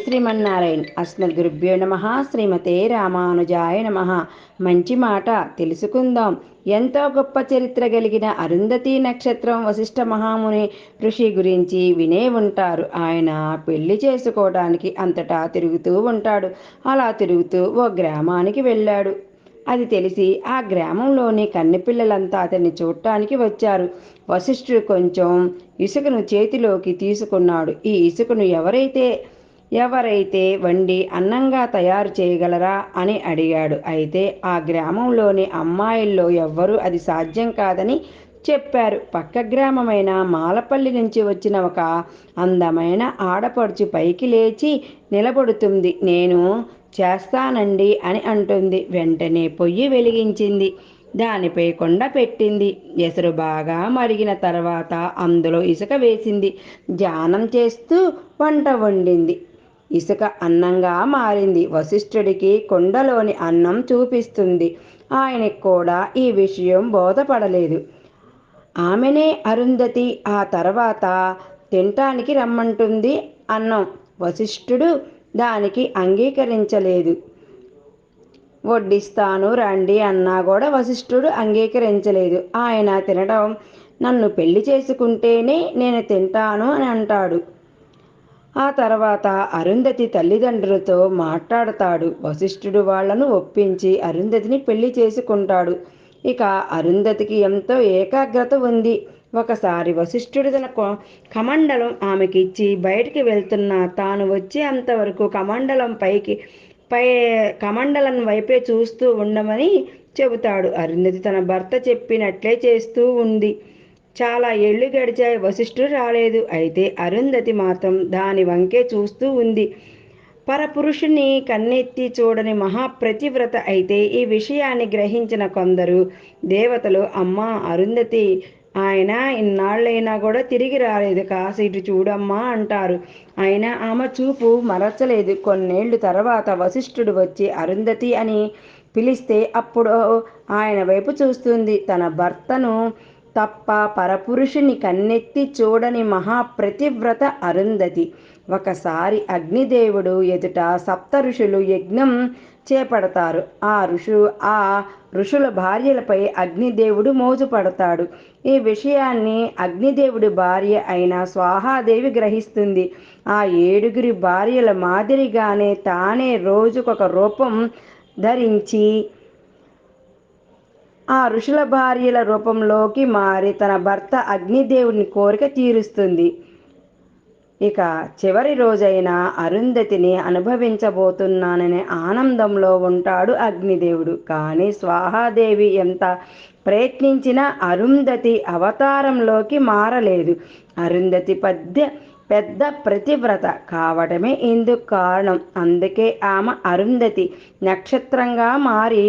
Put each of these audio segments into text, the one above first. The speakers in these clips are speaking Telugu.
శ్రీమన్నారాయణ. అస్మద్గురుభ్యో నమ. శ్రీమతే రామానుజాయ నమ. మంచి మాట తెలుసుకుందాం. ఎంతో గొప్ప చరిత్ర కలిగిన అరుంధతి నక్షత్రం వశిష్ఠ మహాముని ఋషి గురించి వినే ఉంటారు. ఆయన పెళ్లి చేసుకోవడానికి అంతటా తిరుగుతూ ఉంటాడు. అలా తిరుగుతూ ఓ గ్రామానికి వెళ్ళాడు. అది తెలిసి ఆ గ్రామంలోని కన్నెపిల్లలంతా అతన్ని చూడటానికి వచ్చారు. వశిష్ఠుడు కొంచెం ఇసుకను చేతిలోకి తీసుకున్నాడు. ఈ ఇసుకను ఎవరైతే వండి అన్నంగా తయారు చేయగలరా అని అడిగాడు. అయితే ఆ గ్రామంలోని అమ్మాయిల్లో ఎవ్వరూ అది సాధ్యం కాదని చెప్పారు. పక్క గ్రామమైన మాలపల్లి నుంచి వచ్చిన ఒక అందమైన ఆడపడుచు పైకి లేచి నిలబడుతుంది. నేను చేస్తానండి అని అంటుంది. వెంటనే పొయ్యి వెలిగించింది. దానిపై కొండ పెట్టింది. ఎసరు బాగా మరిగిన తర్వాత అందులో ఇసుక వేసింది. ధ్యానం చేస్తూ వంట వండింది. ఇసుక అన్నంగా మారింది. వశిష్ఠుడికి కొండలోని అన్నం చూపిస్తుంది. ఆయనకు కూడా ఈ విషయం బోధపడలేదు. ఆమెనే అరుంధతి. ఆ తర్వాత తినటానికి రమ్మంటుంది అన్నం. వశిష్ఠుడు దానికి అంగీకరించలేదు. వడ్డిస్తాను రండి అన్నా కూడా వశిష్ఠుడు అంగీకరించలేదు. ఆయన తినడం, నన్ను పెళ్లి చేసుకుంటేనే నేను తింటాను అని అంటాడు. ఆ తర్వాత అరుంధతి తల్లిదండ్రులతో మాట్లాడతాడు. వశిష్ఠుడు వాళ్లను ఒప్పించి అరుంధతిని పెళ్లి చేసుకుంటాడు. ఇక అరుంధతికి ఎంతో ఏకాగ్రత ఉంది. ఒకసారి వశిష్ఠుడు తన కమండలం ఆమెకిచ్చి బయటికి వెళ్తున్నా తాను వచ్చే అంతవరకు కమండలం వైపే చూస్తూ ఉండమని చెబుతాడు. అరుంధతి తన భర్త చెప్పినట్లే చేస్తూ ఉంది. చాలా ఏళ్లు గడిచాయి. వశిష్ఠుడు రాలేదు. అయితే అరుంధతి మాత్రం దాని వంకే చూస్తూ ఉంది. పరపురుషుని కన్నెత్తి చూడని మహాప్రతివ్రత. అయితే ఈ విషయాన్ని గ్రహించిన కొందరు దేవతలు, అమ్మా అరుంధతి, ఆయన ఇన్నాళ్ళైనా కూడా తిరిగి రాలేదు, కాస్త ఇటు చూడమ్మా అంటారు. అయినా ఆమె చూపు మరచలేదు. కొన్నేళ్లు తర్వాత వశిష్ఠుడు వచ్చి అరుంధతి అని పిలిస్తే అప్పుడు ఆయన వైపు చూస్తుంది. తన భర్తను తప్ప పరపురుషుని కన్నెత్తి చూడని మహాప్రతివ్రత అరుంధతి. ఒకసారి అగ్నిదేవుడు ఎదుట సప్త ఋషులు యజ్ఞం చేపడతారు. ఆ ఋషుల భార్యలపై అగ్నిదేవుడు మోజు పడతాడు. ఈ విషయాన్ని అగ్నిదేవుడి భార్య అయిన స్వాహాదేవి గ్రహిస్తుంది. ఆ 7 భార్యల మాదిరిగానే తానే రోజుకొక రూపం ధరించి ఆ ఋషుల భార్యల రూపంలోకి మారి తన భర్త అగ్నిదేవుని కోరిక తీరుస్తుంది. ఇక చివరి రోజైన అరుంధతిని అనుభవించబోతున్నాననే ఆనందంలో ఉంటాడు అగ్నిదేవుడు. కానీ స్వాహాదేవి ఎంత ప్రయత్నించినా అరుంధతి అవతారంలోకి మారలేదు. అరుంధతి పెద్ద ప్రతివ్రత కావడమే ఇందుకు కారణం. అందుకే ఆమె అరుంధతి నక్షత్రంగా మారి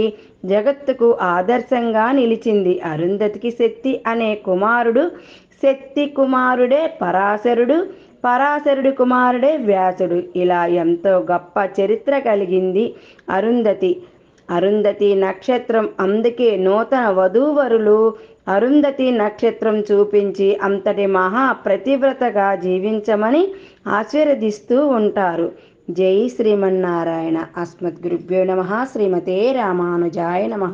జగత్తుకు ఆదర్శంగా నిలిచింది. అరుంధతికి శక్తి అనే కుమారుడు, శక్తి కుమారుడే పరాశరుడు, పరాశరుడి కుమారుడే వ్యాసుడు. ఇలా ఎంతో గొప్ప చరిత్ర కలిగింది అరుంధతి నక్షత్రం. అందుకే నూతన వధూవరులు అరుంధతి నక్షత్రం చూపించి అంతటి మహా ప్రతివ్రతగా జీవించమని ఆశీర్వదిస్తూ ఉంటారు. జై శ్రీమన్నారాయణ. అస్మద్గురుభ్యో నమ. శ్రీమతే రామానుజాయ నమ.